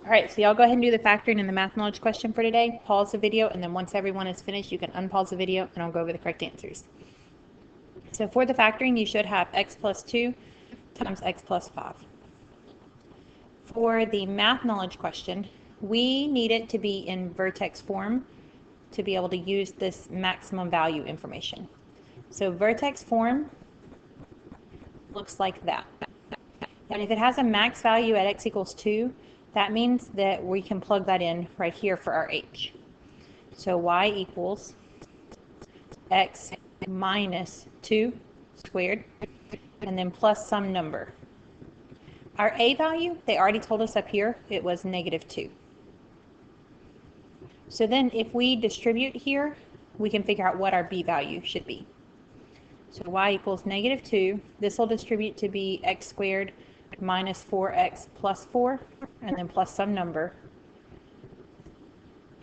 All right, so y'all go ahead and do the factoring and the math knowledge question for today. Pause the video, and then once everyone is finished, you can unpause the video, and I'll go over the correct answers. So for the factoring, you should have x plus 2 times x plus 5. For the math knowledge question, we need it to be in vertex form to be able to use this maximum value information. So vertex form looks like that. And if it has a max value at x equals 2, that means that we can plug that in right here for our h. So y equals x minus 2 squared, and then plus some number. Our a value, they already told us up here, it was -2. So then if we distribute here, we can figure out what our b value should be. So y equals -2. This will distribute to be x squared minus 4x plus 4, and then plus some number.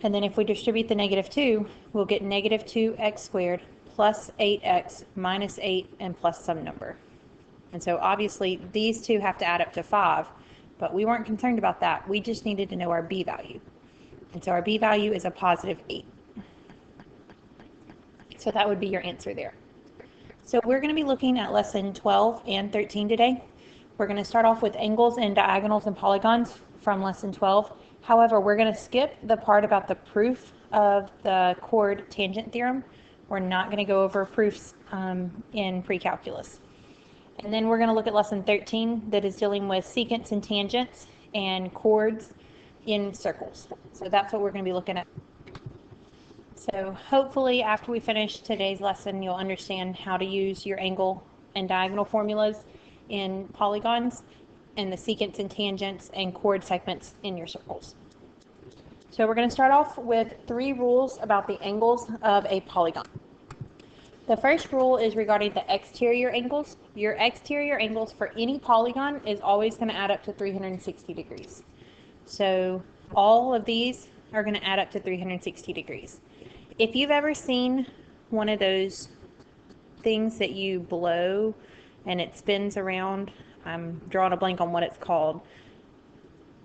And then if we distribute the -2, we'll get -2x squared plus 8x minus 8 and plus some number. And so obviously these two have to add up to 5, but we weren't concerned about that. We just needed to know our b value. And so our b value is a positive 8. So that would be your answer there. So we're going to be looking at lesson 12 and 13 today. We're going to start off with angles and diagonals and polygons from lesson 12. However, we're going to skip the part about the proof of the chord tangent theorem. We're not going to go over proofs in pre-calculus. And then we're going to look at lesson 13 that is dealing with secants and tangents and chords in circles. So that's what we're going to be looking at. So hopefully after we finish today's lesson, you'll understand how to use your angle and diagonal formulas in polygons and the secants and tangents and chord segments in your circles. So we're going to start off with 3 rules about the angles of a polygon. The first rule is regarding the exterior angles. Your exterior angles for any polygon is always going to add up to 360 degrees. So all of these are going to add up to 360 degrees. If you've ever seen one of those things that you blow and it spins around, I'm drawing a blank on what it's called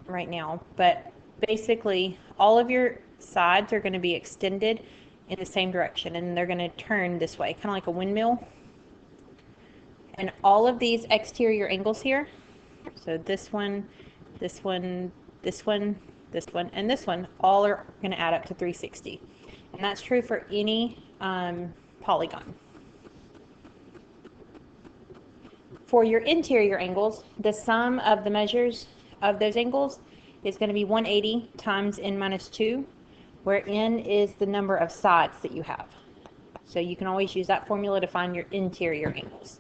right now, but basically all of your sides are going to be extended in the same direction, and they're going to turn this way, kind of like a windmill. And all of these exterior angles here, so this one, this one, this one, this one, and this one, all are going to add up to 360. And that's true for any polygon. For your interior angles, the sum of the measures of those angles is going to be 180 times n minus 2, where n is the number of sides that you have. So you can always use that formula to find your interior angles.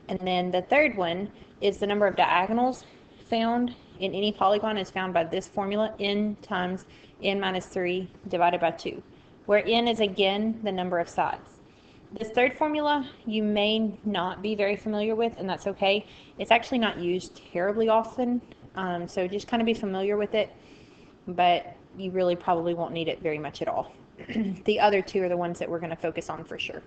And then the third one is the number of diagonals found in any polygon is found by this formula, n times n minus 3 divided by 2, where n is again the number of sides. This third formula you may not be very familiar with, and that's okay. It's actually not used terribly often, so just kind of be familiar with it, but you really probably won't need it very much at all. The other two are the ones that we're going to focus on for sure.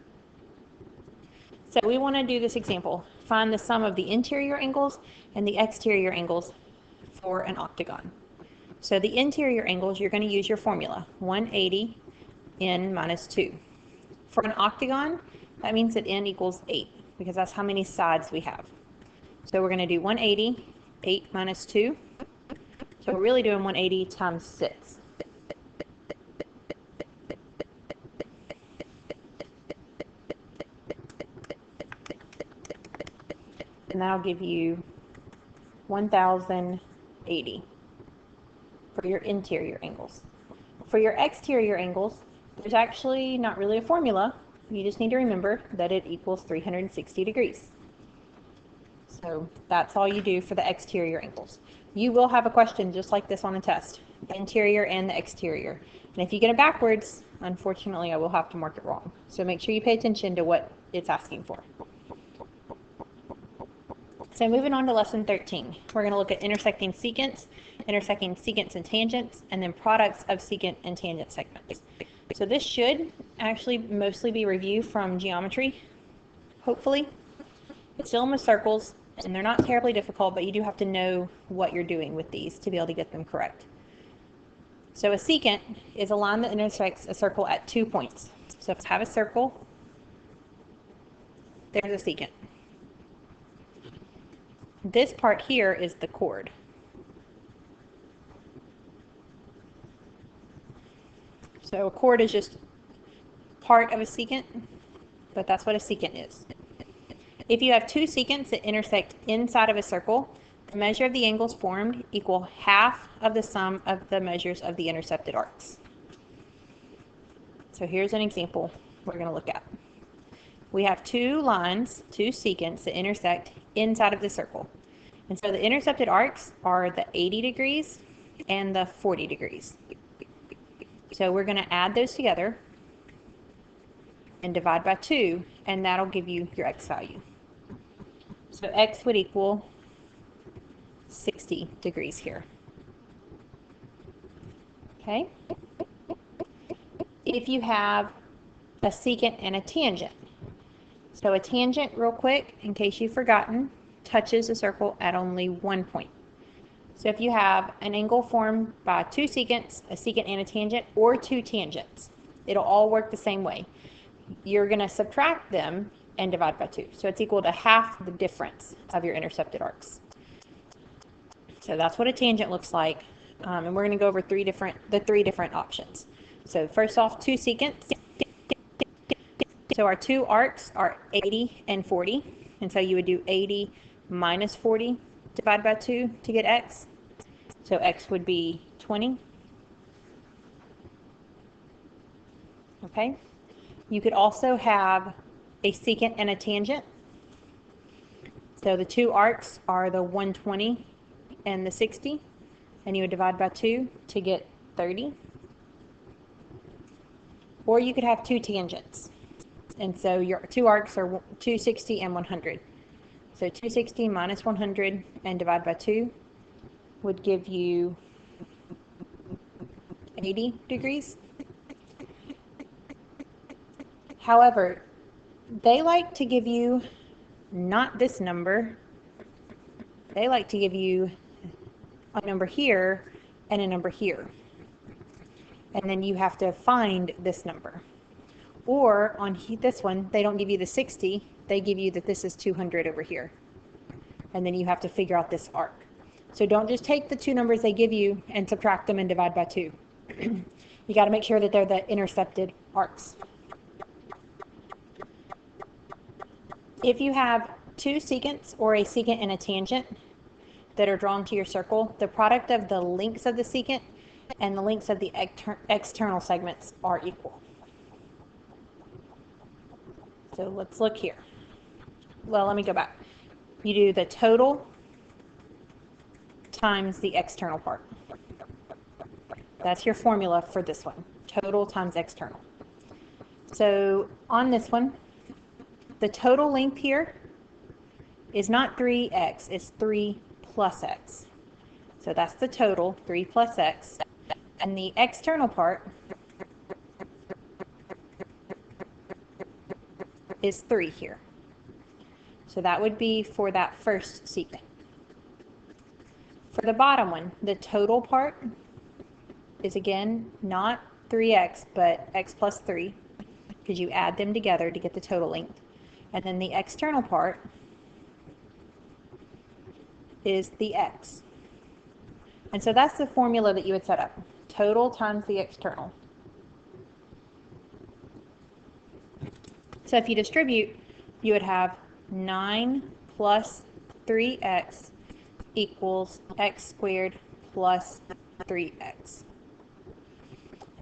So we want to do this example. Find the sum of the interior angles and the exterior angles for an octagon. So the interior angles, you're going to use your formula, 180 n minus 2. For an octagon, that means that n equals 8, because that's how many sides we have. So we're going to do 180, 8 minus 2. So we're really doing 180 times 6. And that'll give you 1080 for your interior angles. For your exterior angles, there's actually not really a formula. You just need to remember that it equals 360 degrees. So that's all you do for the exterior angles. You will have a question just like this on a test, the interior and the exterior. And if you get it backwards, unfortunately, I will have to mark it wrong. So make sure you pay attention to what it's asking for. So moving on to lesson 13, we're going to look at intersecting secants and tangents, and then products of secant and tangent segments. So this should actually mostly be review from geometry, hopefully. It's dealing with circles, And they're not terribly difficult, but you do have to know what you're doing with these to be able to get them correct. So a secant is a line that intersects a circle at 2 points. So if I have a circle, there's a secant. This part here is the chord. So a chord is just part of a secant, but that's what a secant is. If you have two secants that intersect inside of a circle, the measure of the angles formed equal half of the sum of the measures of the intercepted arcs. So here's an example we're going to look at. We have two lines, two secants that intersect inside of the circle. And so the intercepted arcs are the 80 degrees and the 40 degrees. So we're going to add those together and divide by 2, and that'll give you your x value. So x would equal 60 degrees here. Okay? If you have a secant and a tangent. So a tangent, real quick, in case you've forgotten, touches a circle at only 1 point. So if you have an angle formed by two secants, a secant and a tangent, or two tangents, it'll all work the same way. You're going to subtract them and divide by 2. So it's equal to half the difference of your intercepted arcs. So that's what a tangent looks like. And we're going to go over the three different options. So first off, two secants. So our two arcs are 80 and 40. And so you would do 80 minus 40 divided by 2 to get x. So x would be 20. Okay. You could also have a secant and a tangent. So the two arcs are the 120 and the 60. And you would divide by 2 to get 30. Or you could have two tangents. And so your two arcs are 260 and 100. So 260 minus 100 and divide by 2 would give you 80 degrees. However, they like to give you not this number. They like to give you a number here and a number here. And then you have to find this number. Or on this one, they don't give you the 60. They give you that this is 200 over here. And then you have to figure out this arc. So don't just take the two numbers they give you and subtract them and divide by 2. You got to make sure that they're the intercepted arcs. If you have two secants or a secant and a tangent that are drawn to your circle, the product of the lengths of the secant and the lengths of the external segments are equal. So let's look here. Well, let me go back. You do the total times the external part. That's your formula for this one. Total times external. So on this one, the total length here is not 3x, it's 3 plus x. So that's the total, 3 plus x. And the external part is 3 here. So that would be for that first secant. For the bottom one, the total part is again not 3x, but x plus 3, because you add them together to get the total length. And then the external part is the x. And so that's the formula that you would set up. Total times the external. So if you distribute, you would have 9 plus 3x equals x squared plus 3x.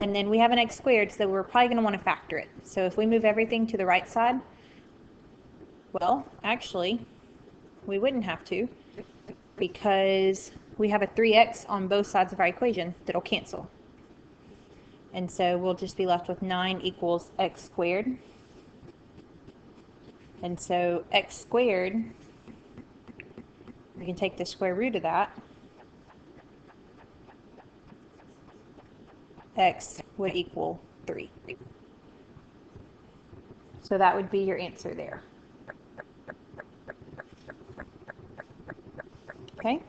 And then we have an x squared, so we're probably going to want to factor it. So if we move everything to the right side, well, actually, we wouldn't have to, because we have a 3x on both sides of our equation that'll cancel. And so we'll just be left with 9 equals x squared. And so x squared, we can take the square root of that. X would equal 3. So that would be your answer there. Okay.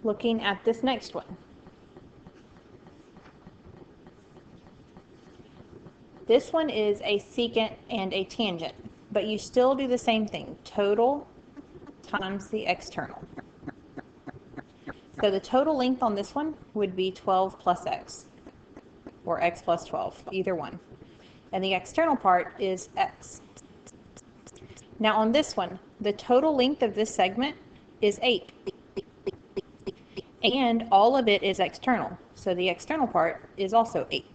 Looking at this next one. This one is a secant and a tangent, but you still do the same thing. Total times the external. So the total length on this one would be 12 plus x, or x plus 12, either one. And the external part is x. Now on this one, the total length of this segment is 8. And all of it is external. So the external part is also 8.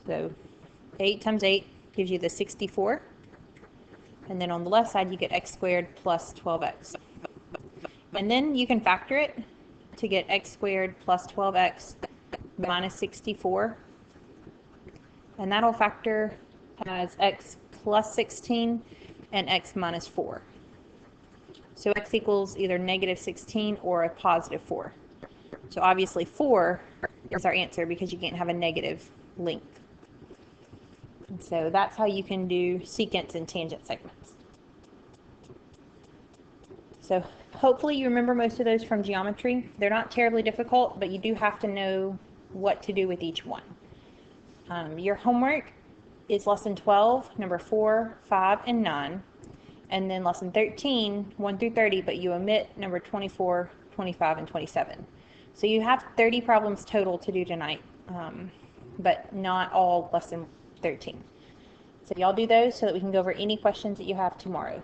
So 8 times 8 gives you the 64. And then on the left side, you get x squared plus 12x. And then you can factor it to get x squared plus 12x minus 64. And that'll factor as x plus 16 and x minus 4. So x equals either negative 16 or a positive 4. So obviously 4 is our answer because you can't have a negative length. And so that's how you can do secants and tangent segments. So hopefully you remember most of those from geometry. They're not terribly difficult, but you do have to know what to do with each one. Your homework is lesson 12, number 4, 5, and 9. And then lesson 13, 1 through 30, but you omit number 24, 25, and 27. So you have 30 problems total to do tonight, but not all lesson 13. So y'all do those so that we can go over any questions that you have tomorrow.